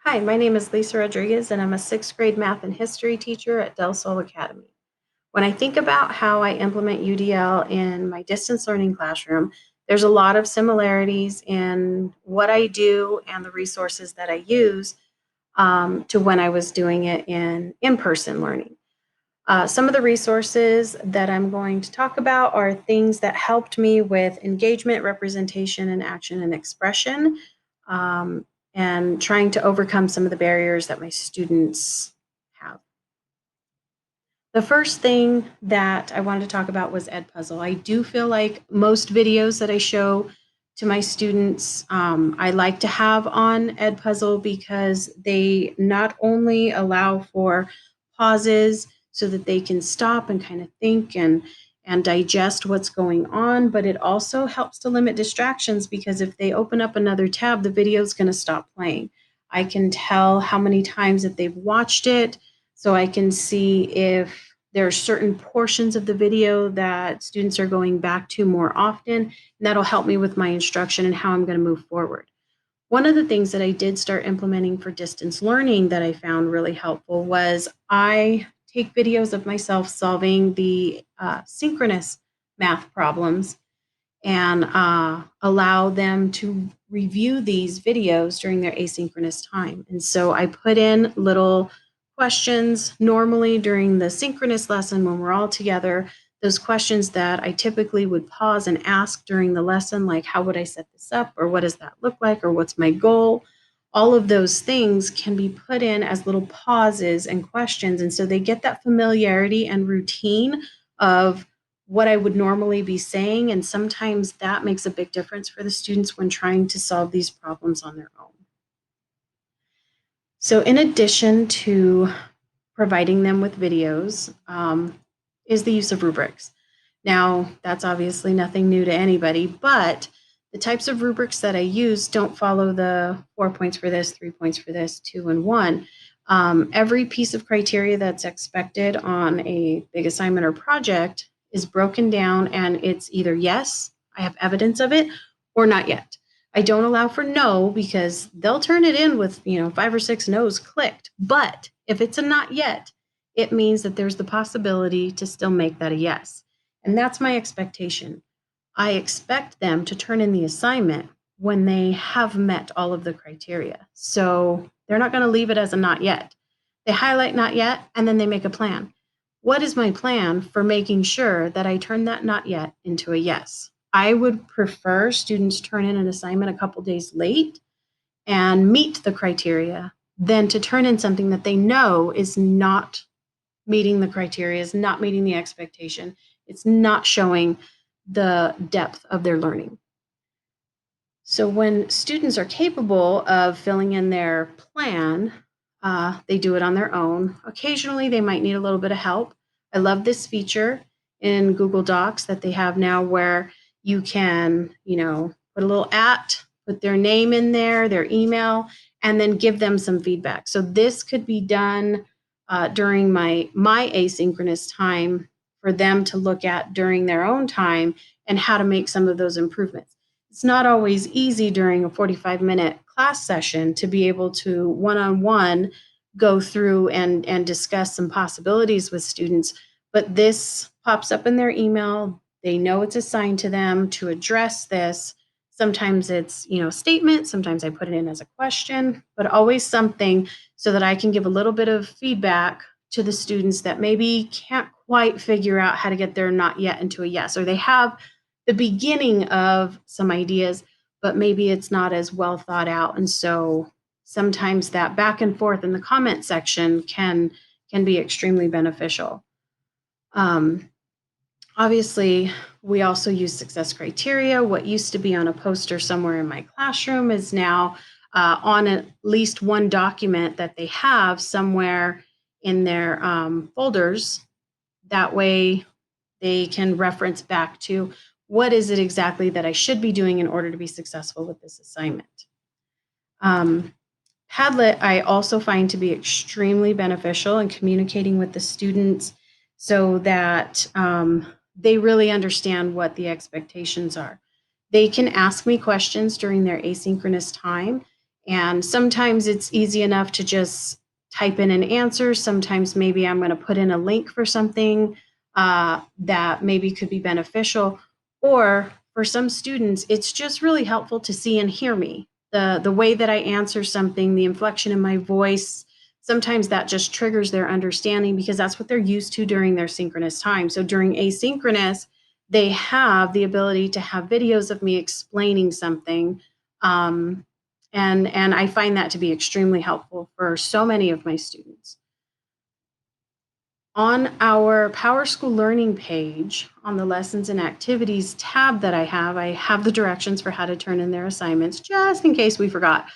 Hi, my name is Lisa Rodriguez, and I'm a sixth grade math and history teacher at Del Sol Academy. When I think about how I implement UDL in my distance learning classroom, there's a lot of similarities in what I do and the resources that I use to when I was doing it in-person learning. Some of the resources that I'm going to talk about are things that helped me with engagement, representation, and action and expression, um, and trying to overcome some of the barriers that my students have. The first thing that I wanted to talk about was Edpuzzle. I do feel like most videos that I show to my students, I like to have on Edpuzzle because they not only allow for pauses so that they can stop and kind of think and digest what's going on, but it also helps to limit distractions because if they open up another tab, the video is going to stop playing. I can tell how many times that they've watched it, so I can see if there are certain portions of the video that students are going back to more often, and that'll help me with my instruction and how I'm going to move forward. One of the things that I did start implementing for distance learning that I found really helpful was I take videos of myself solving the synchronous math problems and allow them to review these videos during their asynchronous time. And so I put in little questions normally during the synchronous lesson when we're all together, those questions that I typically would pause and ask during the lesson, like how would I set this up, or what does that look like, or what's my goal? All of those things can be put in as little pauses and questions. And so they get that familiarity and routine of what I would normally be saying. And sometimes that makes a big difference for the students when trying to solve these problems on their own. So in addition to providing them with videos, is the use of rubrics. Now, that's obviously nothing new to anybody, but the types of rubrics that I use don't follow the 4 points for this, 3 points for this, 2 and 1. Every piece of criteria that's expected on a big assignment or project is broken down, and it's either yes, I have evidence of it, or not yet. I don't allow for no because they'll turn it in with 5 or 6 no's clicked. But if it's a not yet, it means that there's the possibility to still make that a yes. And that's my expectation. I expect them to turn in the assignment when they have met all of the criteria. So they're not going to leave it as a not yet. They highlight not yet and then they make a plan. What is my plan for making sure that I turn that not yet into a yes? I would prefer students turn in an assignment a couple days late and meet the criteria than to turn in something that they know is not meeting the criteria, is not meeting the expectation. It's not showing the depth of their learning. So when students are capable of filling in their plan, they do it on their own. Occasionally, they might need a little bit of help. I love this feature in Google Docs that they have now where you can, put a little put their name in there, their email, and then give them some feedback. So this could be done during my asynchronous time for them to look at during their own time and how to make some of those improvements. It's not always easy during a 45-minute class session to be able to one-on-one go through and discuss some possibilities with students, but this pops up in their email. They know it's assigned to them to address this. Sometimes it's, a statement, sometimes I put it in as a question, but always something so that I can give a little bit of feedback to the students that maybe can't quite figure out how to get their not yet into a yes, or they have the beginning of some ideas, but maybe it's not as well thought out. And so sometimes that back and forth in the comment section can be extremely beneficial. Obviously, we also use success criteria. What used to be on a poster somewhere in my classroom is now on at least one document that they have somewhere in their folders. That way they can reference back to what is it exactly that I should be doing in order to be successful with this assignment. Padlet I also find to be extremely beneficial in communicating with the students so that they really understand what the expectations are. They can ask me questions during their asynchronous time, And sometimes it's easy enough to just type in an answer. Sometimes maybe I'm going to put in a link for something that maybe could be beneficial. Or for some students, it's just really helpful to see and hear me. The way that I answer something, the inflection in my voice, sometimes that just triggers their understanding because that's what they're used to during their synchronous time. So during asynchronous, they have the ability to have videos of me explaining something. And I find that to be extremely helpful for so many of my students. On our PowerSchool Learning page, on the Lessons and Activities tab that I have the directions for how to turn in their assignments, just in case we forgot.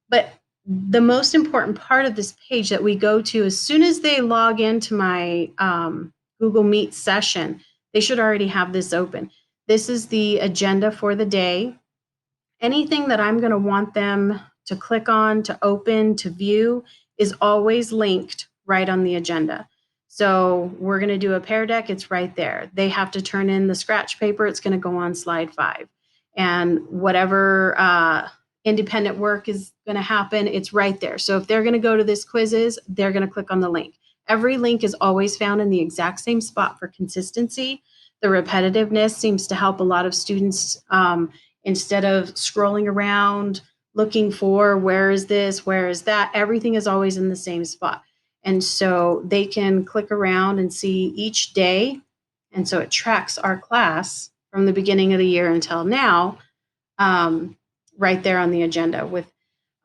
But the most important part of this page that we go to, as soon as they log into my Google Meet session, they should already have this open. This is the agenda for the day. Anything that I'm going to want them to click on, to open, to view is always linked right on the agenda. So we're going to do a pair deck, it's right there. They have to turn in the scratch paper, it's going to go on slide 5. And whatever independent work is going to happen, it's right there. So if they're going to go to this quizzes, they're going to click on the link. Every link is always found in the exact same spot for consistency. The repetitiveness seems to help a lot of students. Instead of scrolling around looking for where is this, where is that, everything is always in the same spot. And so they can click around and see each day. And so it tracks our class from the beginning of the year until now, right there on the agenda with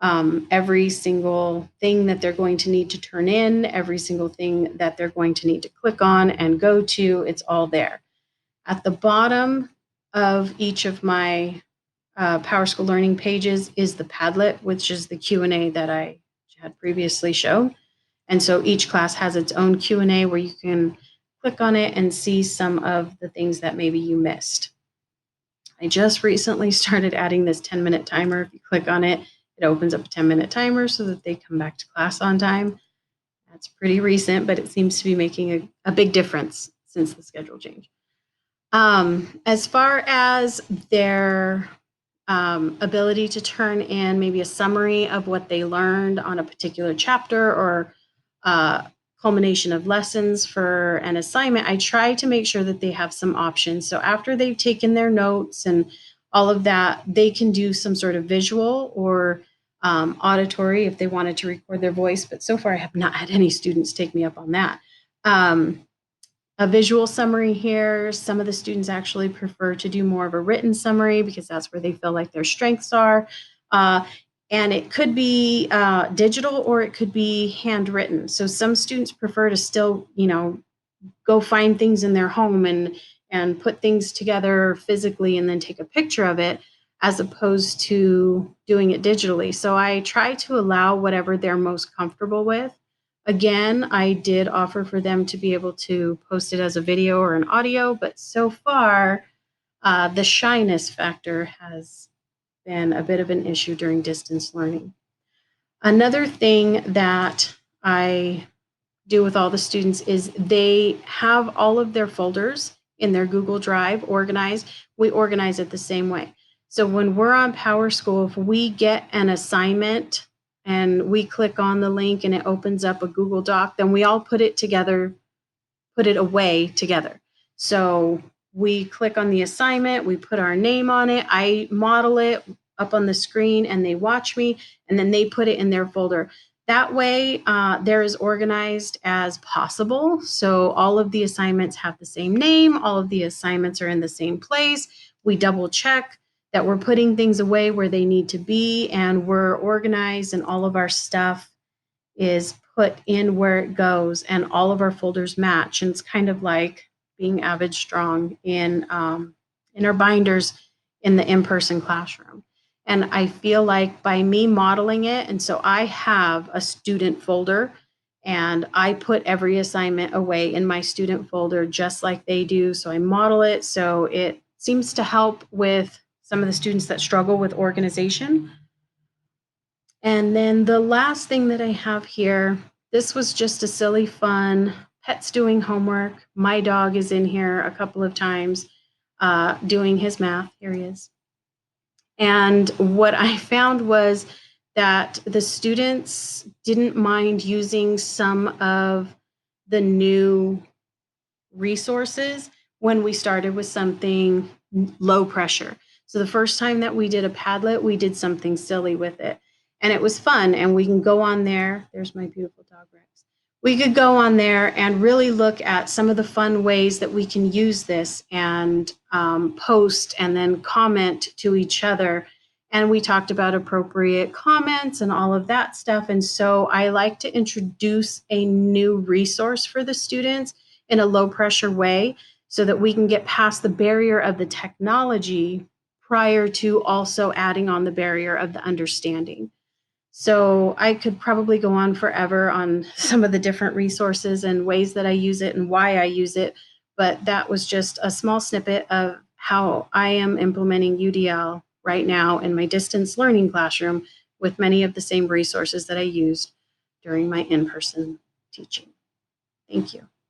every single thing that they're going to need to turn in, every single thing that they're going to need to click on and go to, it's all there. At the bottom of each of my PowerSchool Learning pages is the Padlet, which is the Q&A that I had previously shown. And so each class has its own Q&A where you can click on it and see some of the things that maybe you missed. I just recently started adding this 10-minute timer. If you click on it, it opens up a 10-minute timer so that they come back to class on time. That's pretty recent, but it seems to be making a big difference since the schedule change. As far as their ability to turn in maybe a summary of what they learned on a particular chapter or culmination of lessons for an assignment, I try to make sure that they have some options. So after they've taken their notes and all of that, they can do some sort of visual or auditory if they wanted to record their voice. But so far, I have not had any students take me up on that. A visual summary here. Some of the students actually prefer to do more of a written summary because that's where they feel like their strengths are. And it could be digital or it could be handwritten. So some students prefer to still, go find things in their home and put things together physically and then take a picture of it as opposed to doing it digitally. So I try to allow whatever they're most comfortable with. Again, I did offer for them to be able to post it as a video or an audio, but so far, the shyness factor has been a bit of an issue during distance learning. Another thing that I do with all the students is they have all of their folders in their Google Drive organized. We organize it the same way. So when we're on PowerSchool, if we get an assignment and we click on the link and it opens up a Google Doc, then we all put it together, put it away together. So we click on the assignment, we put our name on it, I model it up on the screen and they watch me, and then they put it in their folder. That way, they're as organized as possible. So all of the assignments have the same name, all of the assignments are in the same place. We double check that we're putting things away where they need to be, and we're organized, and all of our stuff is put in where it goes, and all of our folders match. And it's kind of like being Avid Strong in our binders in the in-person classroom. And I feel like by me modeling it, and so I have a student folder and I put every assignment away in my student folder just like they do. So I model it. So it seems to help with some of the students that struggle with organization. And then the last thing that I have here, this was just a silly fun, pets doing homework. My dog is in here a couple of times doing his math. Here he is. And what I found was that the students didn't mind using some of the new resources when we started with something low pressure. So the first time that we did a Padlet, we did something silly with it. And it was fun. And we can go on there. There's my beautiful dog Rex. We could go on there and really look at some of the fun ways that we can use this and post and then comment to each other. And we talked about appropriate comments and all of that stuff. And so I like to introduce a new resource for the students in a low pressure way so that we can get past the barrier of the technology prior to also adding on the barrier of the understanding. So I could probably go on forever on some of the different resources and ways that I use it and why I use it, but that was just a small snippet of how I am implementing UDL right now in my distance learning classroom with many of the same resources that I used during my in-person teaching. Thank you.